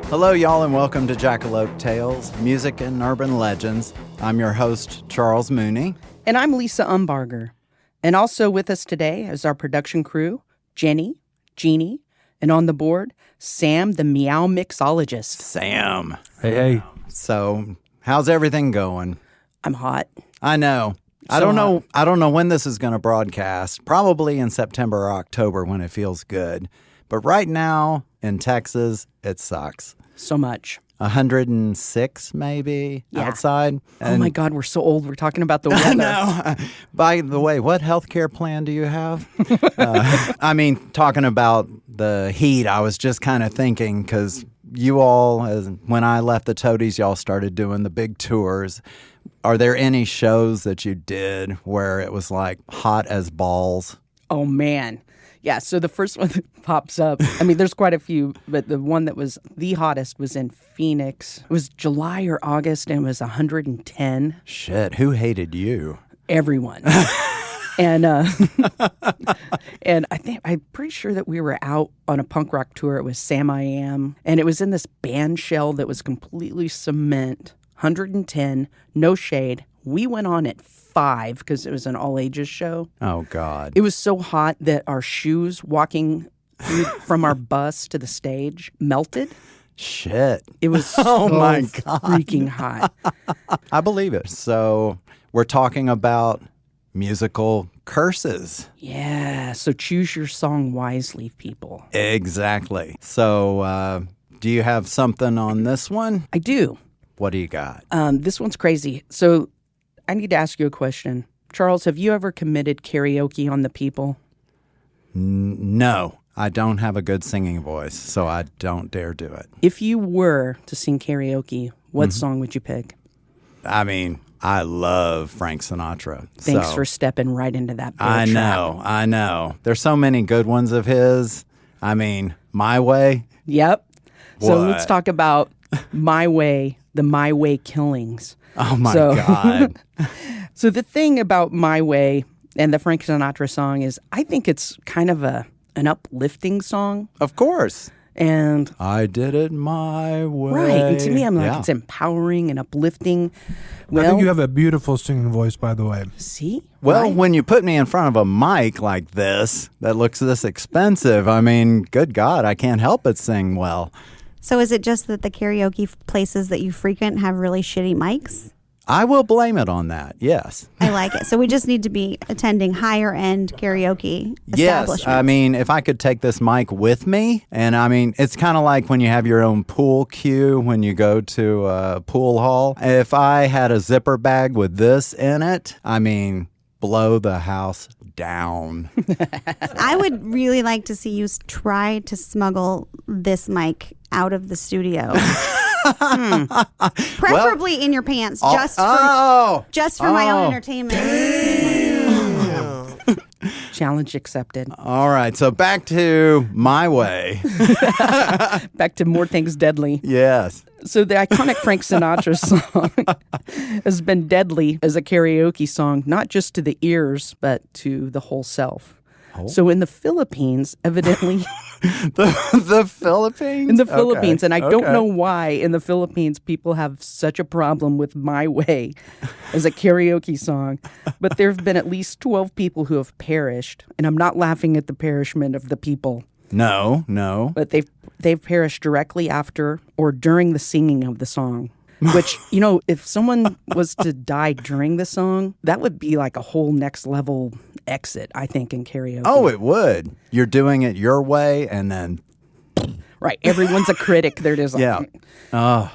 Hello, y'all, and welcome to Jackalope Tales, Music and Urban Legends. I'm your host, Charles Mooney. And I'm Lisa Umbarger. And also with us today is our production crew, Jenny, Jeannie, and on the board, Sam, the meow mixologist. Sam. Hey. So, how's everything going? I'm hot. I know. I don't know when this is going to broadcast. Probably in September or October when it feels good. But right now in Texas, it sucks. So much. 106 maybe outside. Oh my God, we're so old. We're talking about the weather. I know. By the way, what health care plan do you have? Talking about the heat, I was just kind of thinking because you all, when I left the Toadies, y'all started doing the big tours. Are there any shows that you did where it was like hot as balls? Oh, man. Yeah, so the first one that pops up, there's quite a few, but the one that was the hottest was in Phoenix. It was July or August, and it was 110. Shit, who hated you? Everyone. And I'm pretty sure that we were out on a punk rock tour. It was Sam I Am, and it was in this band shell that was completely cement, 110, no shade. We went on at 5 because it was an all-ages show. Oh, God. It was so hot that our shoes walking from our bus to the stage melted. Shit. It was so my God. freaking hot. I believe it. So we're talking about musical curses. Yeah, so choose your song wisely, people. Exactly. So do you have something on this one? I do. What do you got? This one's crazy. So I need to ask you a question. Charles, have you ever committed karaoke on the people? No, I don't have a good singing voice, so I don't dare do it. If you were to sing karaoke, what song would you pick? I love Frank Sinatra. Thanks for stepping right into that. I know. There's so many good ones of his. My Way. Yep. What? So let's talk about My Way, the My Way killings. Oh, my God. So the thing about My Way and the Frank Sinatra song is I think it's kind of an uplifting song. Of course. And I did it my way. Right. And to me, I'm like, it's empowering and uplifting. Well, I think you have a beautiful singing voice, by the way. See? Well, right? when you put me in front of a mic like this that looks this expensive, good God, I can't help but sing well. So is it just that the karaoke places that you frequent have really shitty mics? I will blame it on that, yes. I like it. So we just need to be attending higher-end karaoke establishments. Yes, if I could take this mic with me, and it's kind of like when you have your own pool cue when you go to a pool hall. If I had a zipper bag with this in it, blow the house down. I would really like to see you try to smuggle this mic out of the studio. Preferably in your pants, just for my own entertainment. Challenge accepted. All right, so back to My Way. Back to More Things Deadly. Yes. So the iconic Frank Sinatra song has been deadly as a karaoke song, not just to the ears, but to the whole self. Oh. So in the Philippines, evidently... the Philippines? In the Philippines. And I don't know why in the Philippines people have such a problem with My Way as a karaoke song. But there have been at least 12 people who have perished. And I'm not laughing at the perishment of the people. No. But they've perished directly after or during the singing of the song. Which, if someone was to die during the song, that would be like a whole next level exit, I think, in karaoke. Oh, it would. You're doing it your way, and then... Right. Everyone's a critic. They're just like... Yeah. Oh.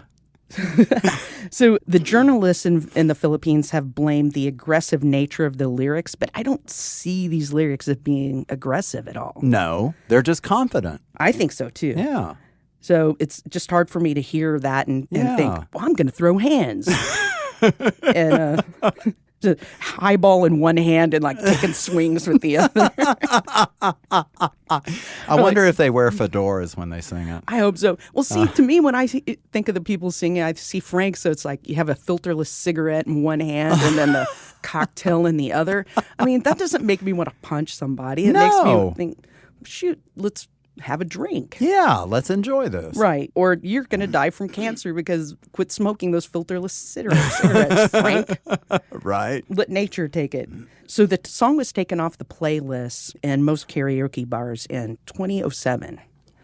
So the journalists in the Philippines have blamed the aggressive nature of the lyrics, but I don't see these lyrics as being aggressive at all. No, they're just confident. I think so, too. Yeah. So it's just hard for me to hear that and think, well, I'm going to throw hands. And just highball in one hand and taking swings with the other. I wonder if they wear fedoras when they sing it. I hope so. Well, see, to me, when I think of the people singing, I see Frank, so it's like you have a filterless cigarette in one hand and then the cocktail in the other. That doesn't make me want to punch somebody. It makes me think, shoot, let's have a drink. Yeah, let's enjoy this. Right. Or you're going to die from cancer because quit smoking those filterless cigarettes, Frank. Right. Let nature take it. So the song was taken off the playlist in most karaoke bars in 2007.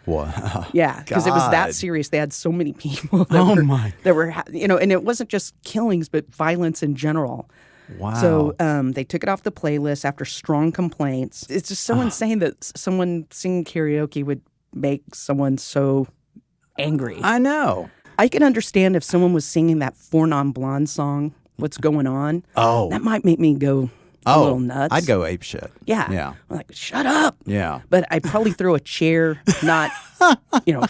Wow. Yeah, because it was that God. serious. They had so many people that were, and it wasn't just killings, but violence in general. Wow. So they took it off the playlist after strong complaints. It's just so insane that someone singing karaoke would make someone so angry. I know. I can understand if someone was singing that Four Non-Blonde song, What's Going On. Oh. That might make me go a little nuts. I'd go ape shit. Yeah. Yeah. I'm like, shut up. Yeah. But I'd probably throw a chair, not,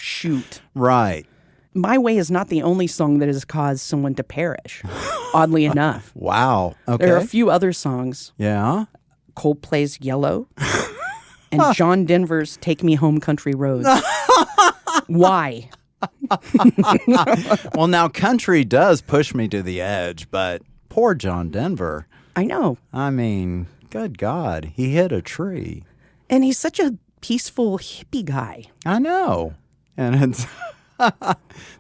shoot. Right. My Way is not the only song that has caused someone to perish, oddly enough. Wow. Okay. There are a few other songs. Yeah. Coldplay's Yellow and John Denver's Take Me Home Country Roads. Why? Well, now country does push me to the edge, but poor John Denver. I know. I mean, good God, he hit a tree. And he's such a peaceful hippie guy. I know. And it's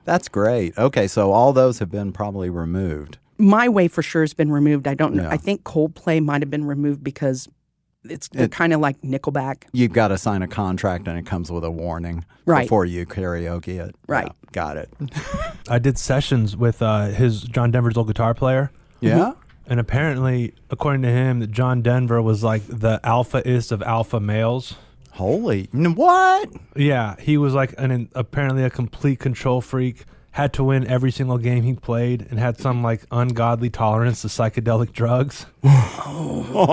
that's great. Okay, so all those have been probably removed. My Way for sure has been removed. I don't know. Yeah. I think Coldplay might have been removed because they're kind of like Nickelback. You've got to sign a contract and it comes with a warning Right. before you karaoke it. Right. Yeah, got it. I did sessions with his John Denver's old guitar player. Yeah? And apparently, according to him, that John Denver was like the alpha-ist of alpha males. What? Yeah, he was like apparently a complete control freak, had to win every single game he played, and had some like ungodly tolerance to psychedelic drugs.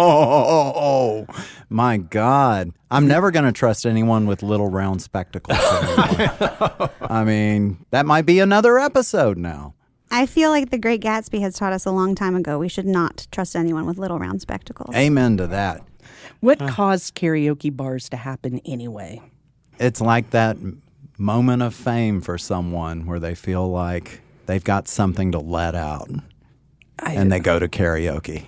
Oh, my God. I'm never going to trust anyone with little round spectacles anymore. I mean, that might be another episode now. I feel like The Great Gatsby has taught us a long time ago we should not trust anyone with little round spectacles. Amen to that. What caused karaoke bars to happen anyway? It's like that moment of fame for someone where they feel like they've got something to let out and they go to karaoke.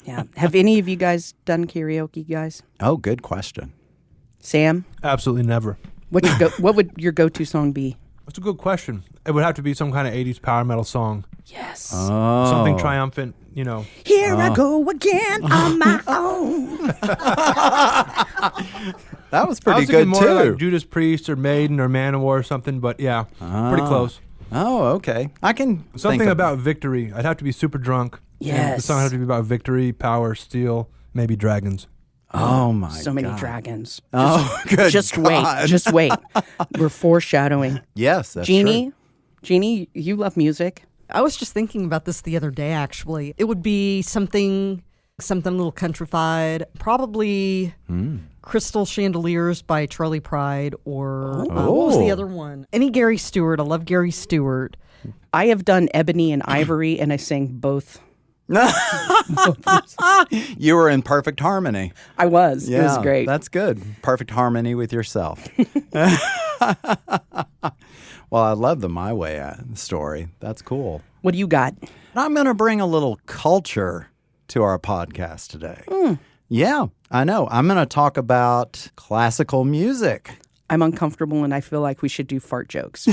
Yeah. Have any of you guys done karaoke, guys? Oh, good question. Sam, Absolutely never. what would your go-to song be? That's a good question. It would have to be some kind of 80s power metal song. Yes. Something triumphant, Here I go again on my own. That was I pretty was thinking good more too. like Judas Priest or Maiden or Manowar or something, but yeah, pretty close. Oh, okay. I can Something think of- about victory. I'd have to be super drunk. Yes. The song would have to be about victory, power, steel, maybe dragons. Oh my! So many God. dragons. Oh, good. Just God. wait. Just wait. We're foreshadowing. Yes, that's Jeannie, you love music. I was just thinking about this the other day, actually. It would be something a little countrified, probably Crystal Chandeliers by Charlie Pride, or what was the other one? Any Gary Stewart. I love Gary Stewart. I have done Ebony and Ivory, and I sang both. You were in perfect harmony. I was. Yeah, It was great. That's good. Perfect harmony with yourself. Well, I love the My Way story. That's cool. What do you got? I'm going to bring a little culture to our podcast today. Yeah, I know. I'm going to talk about classical music. I'm uncomfortable, and I feel like we should do fart jokes.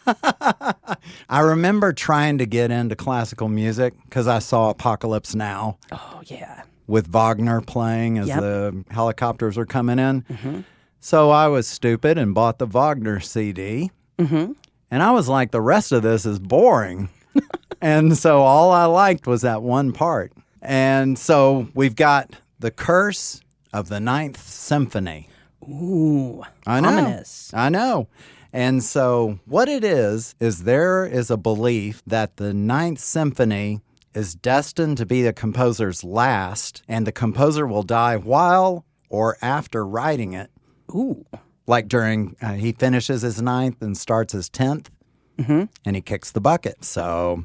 I remember trying to get into classical music because I saw Apocalypse Now Oh, yeah. with Wagner playing as Yep. the helicopters are coming in. So I was stupid and bought the Wagner CD. And I was like, the rest of this is boring. And so all I liked was that one part. And so we've got The Curse of the Ninth Symphony. Ooh. I know. Ominous. I know. And so what it is there is a belief that the Ninth Symphony is destined to be the composer's last, and the composer will die while or after writing it. Ooh. Like during, he finishes his ninth and starts his 10th, and he kicks the bucket. So,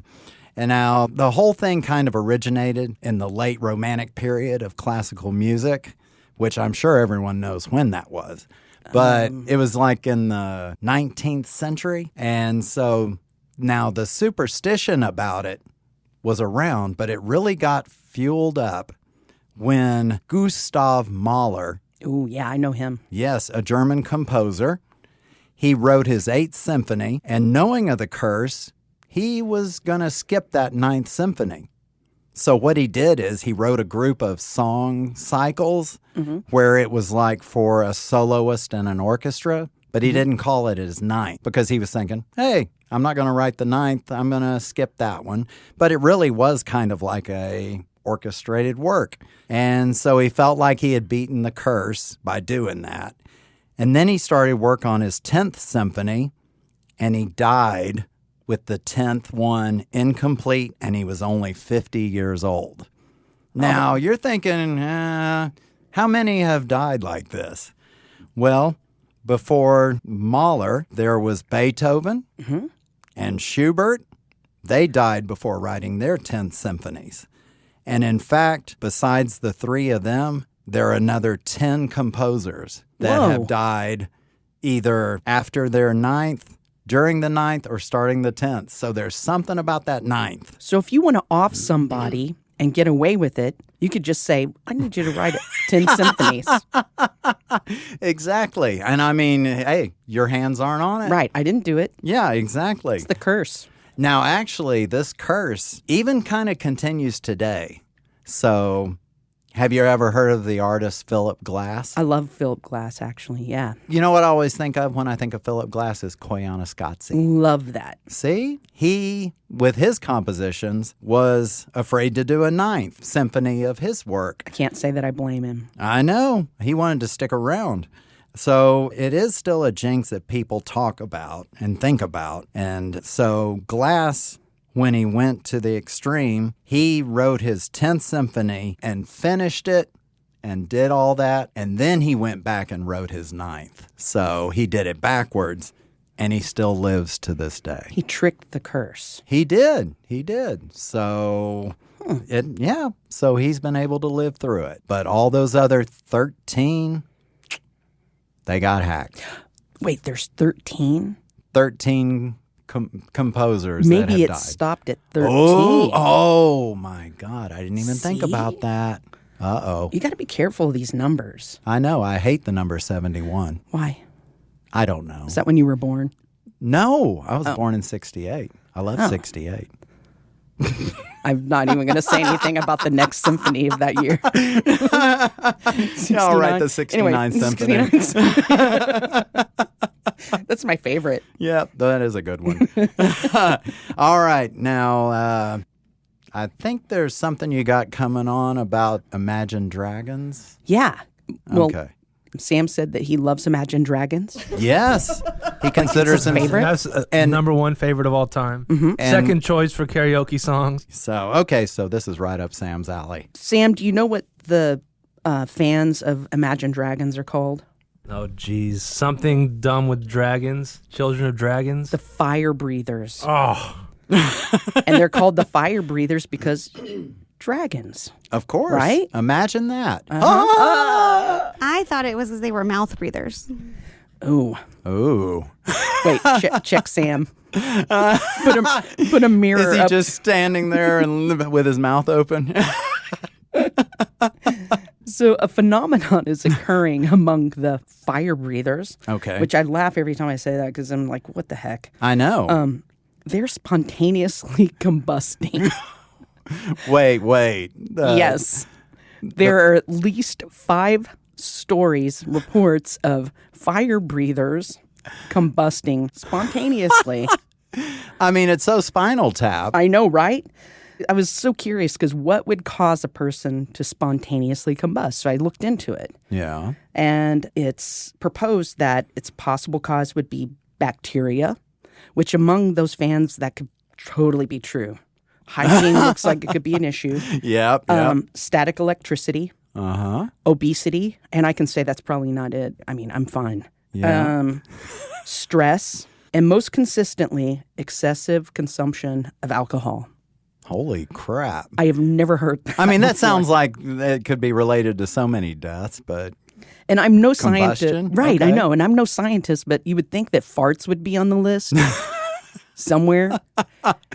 and now the whole thing kind of originated in the late Romantic period of classical music, which I'm sure everyone knows when that was. But it was like in the 19th century. And so now the superstition about it was around, but it really got fueled up when Gustav Mahler Ooh, yeah, I know him. Yes, a German composer. He wrote his 8th symphony, and knowing of the curse, he was going to skip that 9th symphony. So what he did is he wrote a group of song cycles where it was like for a soloist and an orchestra, but he didn't call it his 9th because he was thinking, hey, I'm not going to write the 9th. I'm going to skip that one. But it really was kind of like a orchestrated work. And so he felt like he had beaten the curse by doing that. And then he started work on his 10th symphony, and he died with the 10th one incomplete, and he was only 50 years old. Now, you're thinking, how many have died like this? Well, before Mahler, there was Beethoven and Schubert. They died before writing their 10th symphonies. And in fact, besides the 3 of them, there are another 10 composers that have died either after their 9th, during the 9th, or starting the 10th. So there's something about that 9th. So if you want to off somebody and get away with it, you could just say, I need you to write 10 symphonies. Exactly. And I mean, hey, your hands aren't on it. Right. I didn't do it. Yeah, exactly. It's the curse. Now, actually, this curse even kind of continues today. So, have you ever heard of the artist Philip Glass? I love Philip Glass, actually. Yeah. You know what I always think of when I think of Philip Glass is Koyaanisqatsi. Love that. See? He, with his compositions, was afraid to do a 9th symphony of his work. I can't say that I blame him. I know. He wanted to stick around. So it is still a jinx that people talk about and think about. And so Glass, when he went to the extreme, he wrote his 10th symphony and finished it and did all that. And then he went back and wrote his 9th. So he did it backwards, and he still lives to this day. He tricked the curse. He did. He did. So, so he's been able to live through it. But all those other 13... they got hacked. Wait, there's 13? 13 composers Maybe that have it died. stopped at 13. Oh, my God. I didn't even think about that. Uh-oh. You got to be careful of these numbers. I know. I hate the number 71. Why? I don't know. Is that when you were born? No. I was born in 68. I love 68. I'm not even going to say anything about the next symphony of that year. All right, the 69 symphony. 69. That's my favorite. Yeah, that is a good one. All right. Now, I think there's something you got coming on about Imagine Dragons. Yeah. Well, Okay. Sam said that he loves Imagine Dragons. Yes. He considers him favorite? That's number 1 favorite of all time. Second choice for karaoke songs. So, okay, so this is right up Sam's alley. Sam, do you know what the fans of Imagine Dragons are called? Oh, geez. Something dumb with dragons. Children of Dragons. The Fire Breathers. Oh. And they're called the Fire Breathers because dragons. Of course. Right? Imagine that. I thought it was because they were mouth breathers. Ooh. Ooh. Wait, check Sam. Put a mirror Is he up. just standing there and with his mouth open? So a phenomenon is occurring among the fire breathers. Okay. Which I laugh every time I say that because I'm like, what the heck? I know. They're spontaneously combusting. Wait. Yes. There are at least 5 reports of fire breathers combusting spontaneously. I mean, it's so Spinal Tap. I know, right? I was so curious because what would cause a person to spontaneously combust? So I looked into it. Yeah. And it's proposed that its possible cause would be bacteria, which among those fans, that could totally be true. Hygiene looks like it could be an issue. Yep. Static electricity, obesity, and I can say that's probably not it. I mean, I'm fine. Yeah. Stress, and most consistently, excessive consumption of alcohol. Holy crap. I have never heard that. I mean, that before. sounds like it could be related to so many deaths, but And I'm no scientist. Combustion? Right, Okay. I know. And I'm no scientist, but you would think that farts would be on the list somewhere.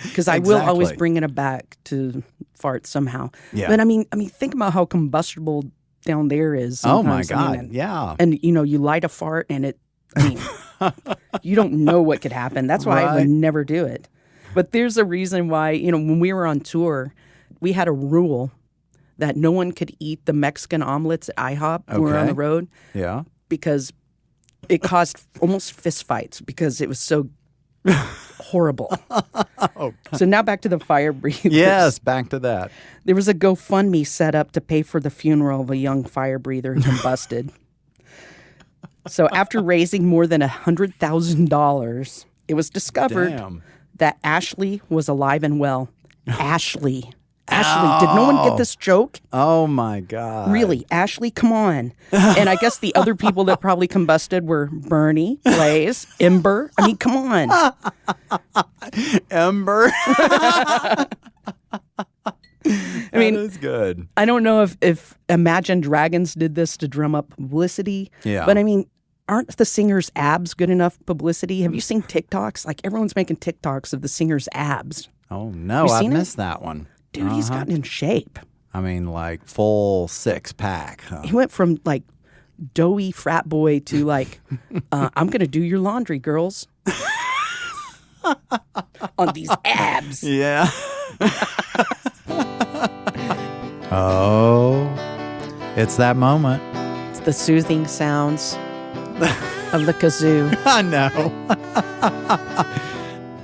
Because I will always Exactly. bring it back to farts somehow. Yeah. But I mean, think about how combustible down there is. Oh my sometimes. God. I mean, Yeah. And, you light a fart and you don't know what could happen. That's why I Right. would never do it. But there's a reason why, when we were on tour, we had a rule that no one could eat the Mexican omelets at IHOP when we were on Okay. the road Yeah. because it caused almost fist fights because it was so horrible. So now back to the fire breathers. Yes, back to that. There was a GoFundMe set up to pay for the funeral of a young fire breather who combusted. So after raising more than $100,000, it was discovered Damn. that Ashley was alive and well. Ashley. Did no one get this joke? Oh my God. Really, Ashley, come on. And I guess the other people that probably combusted were Bernie, Blaze, Ember. I mean, come on. Ember. I mean, that is good. I don't know if Imagine Dragons did this to drum up publicity. Yeah. But I mean, aren't the singer's abs good enough publicity? Have you seen TikToks? Like everyone's making TikToks of the singer's abs. Oh no, You I seen it? missed that one. Dude, he's gotten in shape. I mean, like full 6-pack. Huh? He went from like doughy frat boy to like, I'm going to do your laundry, girls. On these abs. Yeah. Oh, it's that moment. It's the soothing sounds of the kazoo. I know.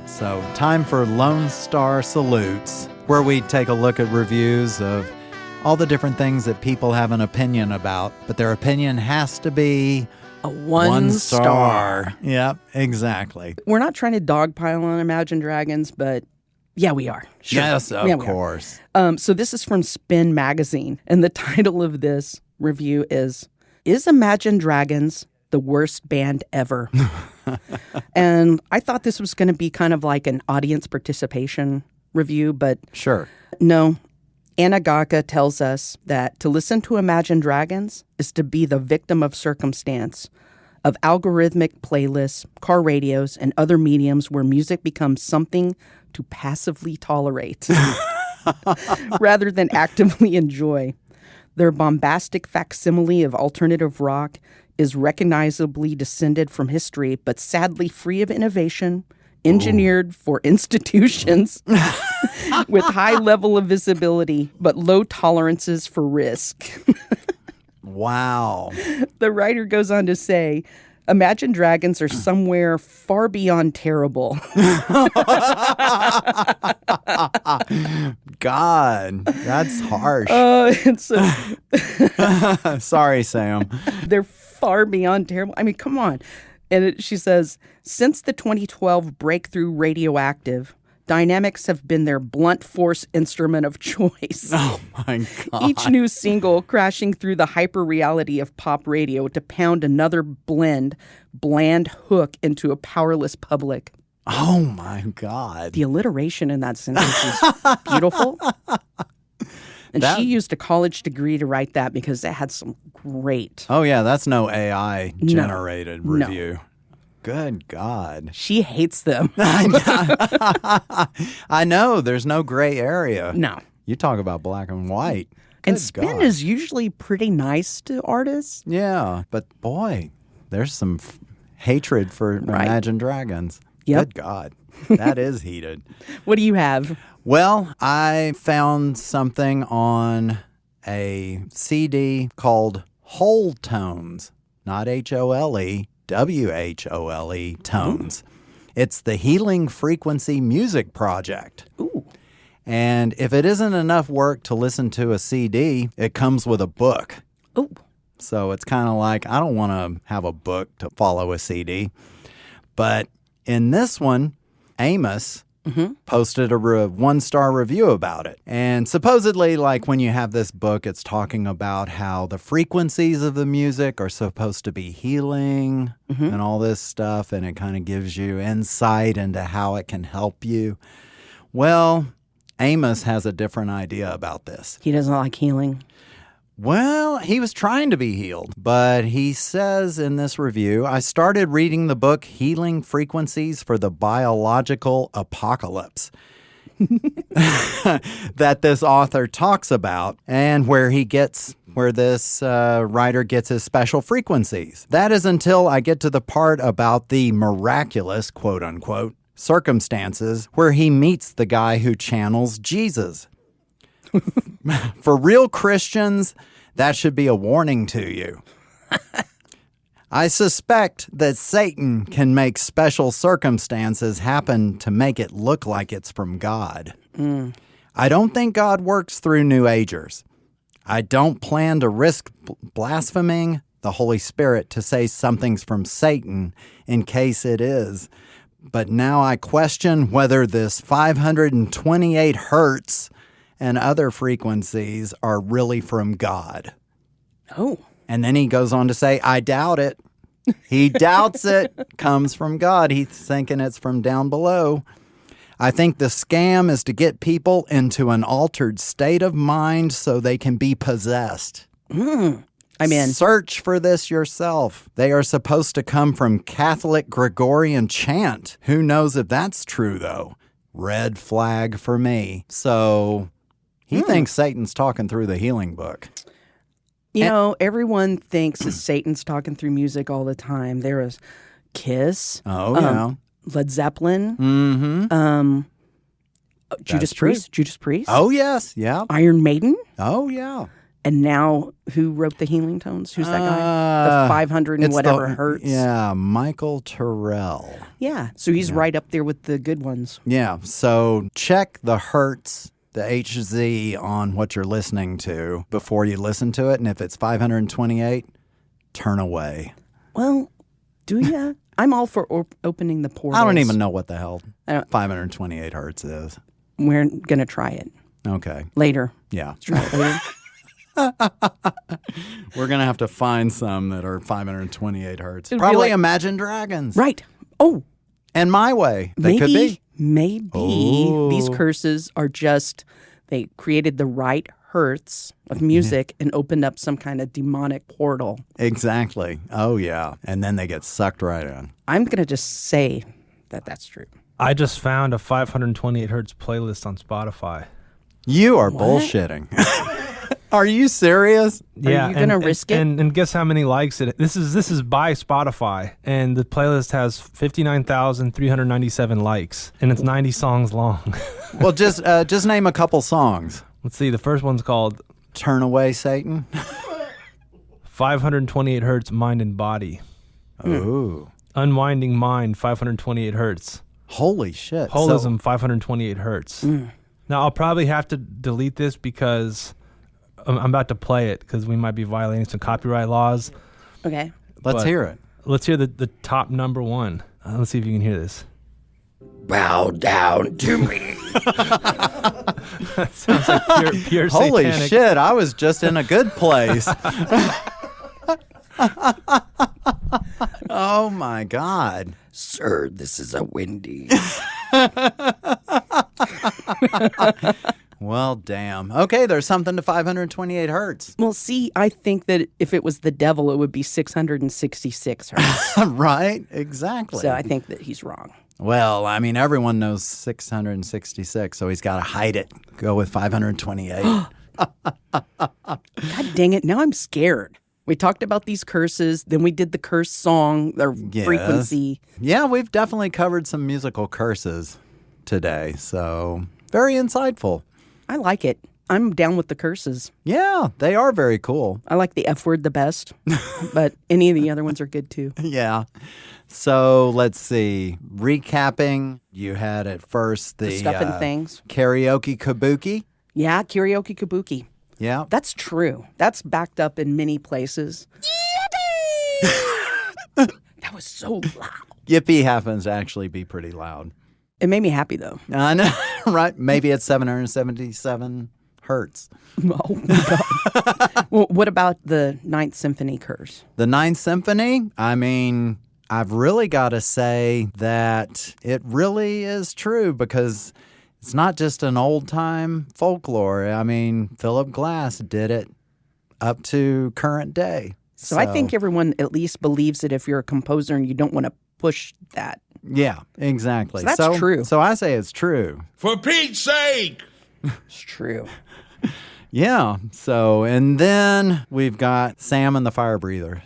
So, time for Lone Star Salutes, where we take a look at reviews of all the different things that people have an opinion about, but their opinion has to be A one star. Yep, exactly. We're not trying to dogpile on Imagine Dragons, but yeah, we are. Sure. Yes, of Yeah, we are. course. So this is from Spin Magazine, and the title of this review is Imagine Dragons the worst band ever? And I thought this was going to be kind of like an audience participation review, but Sure. no. Anna Gaka tells us that to listen to Imagine Dragons is to be the victim of circumstance, of algorithmic playlists, car radios, and other mediums where music becomes something to passively tolerate rather than actively enjoy. Their bombastic facsimile of alternative rock is recognizably descended from history, but sadly free of innovation, engineered for institutions with high level of visibility, but low tolerances for risk. Wow. The writer goes on to say, Imagine Dragons are somewhere far beyond terrible. God, that's harsh. And so Sorry, Sam. they're far beyond terrible. I mean, come on. And she says, since the 2012 breakthrough Radioactive, dynamics have been their blunt force instrument of choice. Oh my God. Each new single crashing through the hyper-reality of pop radio to pound another bland hook into a powerless public. Oh my God. The alliteration in that sentence is beautiful. And That- she used a college degree to write that because it had some great. Oh yeah, that's no AI No. generated No. review. Good God. She hates them. I know there's no gray area. No. You talk about black and white. And Good Spin God. is usually pretty nice to artists. Yeah, but boy, there's some hatred for Right. Imagine Dragons. Yep. Good God. That is heated. What do you have? Well, I found something on a CD called Whole Tones, not HOLE, WHOLE Tones. It's the Healing Frequency Music Project. Ooh. And if it isn't enough work to listen to a CD, it comes with a book. Ooh. So it's kind of like, I don't want to have a book to follow a CD. But in this one, Amos posted a 1-star review about it. And supposedly, like when you have this book, it's talking about how the frequencies of the music are supposed to be healing and all this stuff. And it kind of gives you insight into how it can help you. Well, Amos has a different idea about this. He doesn't like healing. Well, he was trying to be healed, but he says in this review, I started reading the book Healing Frequencies for the Biological Apocalypse that this author talks about, and where he gets where this writer gets his special frequencies. That is until I get to the part about the miraculous, quote unquote, circumstances where he meets the guy who channels Jesus. For real Christians, that should be a warning to you. I suspect that Satan can make special circumstances happen to make it look like it's from God. I don't think God works through New Agers. I don't plan to risk blaspheming the Holy Spirit to say something's from Satan in case it is. But now I question whether this 528 hertz and other frequencies are really from God. Oh. And then he goes on to say, I doubt it. He doubts it comes from God. He's thinking it's from down below. I think the scam is to get people into an altered state of mind so they can be possessed. I'm in. Search for this yourself. They are supposed to come from Catholic Gregorian chant. Who knows if that's true, though? Red flag for me. So he thinks Satan's talking through the healing book. You know, everyone thinks that Satan's talking through music all the time. There is Kiss. Oh, yeah. Led Zeppelin. Mm-hmm. Judas Priest. Oh, yes. Yeah. Iron Maiden. Oh, yeah. And now, who wrote the healing tones? Who's that guy? The 500 and It's whatever hertz. Yeah, Michael Terrell. Yeah. So he's right up there with the good ones. Yeah. So check the hertz, the HZ on what you're listening to before you listen to it. And if it's 528, turn away. Well, do ya? I'm all for opening the portals. I don't even know what the hell I don't- 528 hertz is. We're going to try it Okay. later. Yeah. Try it later. We're going to have to find some that are 528 hertz. It'd be Probably like- Imagine Dragons. Right. Oh, And My Way. They could be. Maybe Oh. these curses are just, they created the right hertz of music and opened up some kind of demonic portal. Exactly. Oh, yeah. And then they get sucked right in. I'm going to just say that that's true. I just found a 528 hertz playlist on Spotify. You are bullshitting. Are you serious? Yeah, you gonna risk it? And guess how many likes it? This is by Spotify, and the playlist has 59,397 likes, and it's 90 songs long. Well, just name a couple songs. Let's see. The first one's called Turn Away, Satan. 528 hertz mind and body. Ooh. Unwinding mind 528 hertz. Holy shit. Holism 528 hertz. Now I'll probably have to delete this because I'm about to play it because we might be violating some copyright laws. Okay. Let's but- hear it. Let's hear the top number one. Let's see if you can hear this. Bow down to me. Sounds like pure Holy satanic. shit. I was just in a good place. Oh, my God. Sir, this is a Wendy. Well, damn. Okay, there's something to 528 hertz. Well, see, I think that if it was the devil, it would be 666 hertz. Right? Exactly. So I think that he's wrong. Well, I mean, everyone knows 666, so he's got to hide it. Go with 528. God dang it. Now I'm scared. We talked about these curses, then we did the curse song, or Yes. frequency. Yeah, we've definitely covered some musical curses today, so very insightful. I like it. I'm down with the curses. Yeah, they are very cool. I like the F word the best, but any of the other ones are good too. Yeah. So let's see. Recapping, you had at first the Stuff and things. Karaoke Kabuki. Yeah, Karaoke Kabuki. Yeah. That's true. That's backed up in many places. That was so loud. Yippee happens to actually be pretty loud. It made me happy though. I know, right? Maybe it's 777 hertz. Oh my God. Well, what about the Ninth Symphony curse? The Ninth Symphony, I mean, I've really got to say that it really is true because it's not just an old-time folklore. I mean, Philip Glass did it up to current day. So I think everyone at least believes it if you're a composer and you don't want to push that. Yeah, exactly. So that's true. So I say it's true. For Pete's sake! It's true. Yeah. So, and then we've got Sam and the fire breathers.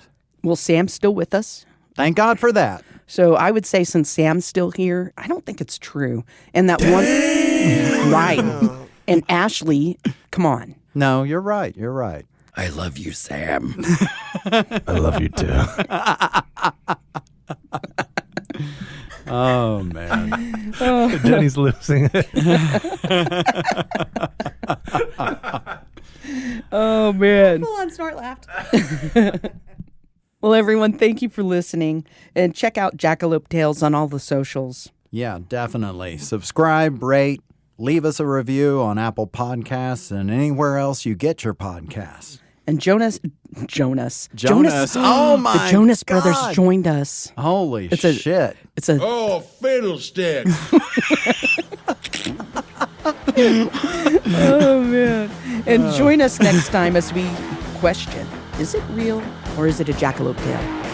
Well, Sam's still with us. Thank God for that. So I would say since Sam's still here, I don't think it's true. And that one, right. And Ashley, come on. No, you're right. You're right. I love you, Sam. I love you too. Oh, man. Jenny's losing it. Oh, man. Full on snort laughed. Well, everyone, thank you for listening. And check out Jackalope Tales on all the socials. Yeah, definitely. Subscribe, rate, leave us a review on Apple Podcasts and anywhere else you get your podcasts. And Jonas. Oh, my The Jonas God. Brothers joined us. Holy It's a- shit. It's a Oh, fiddlestick. Oh, man. And join us next time as we question, is it real or is it a jackalope tale?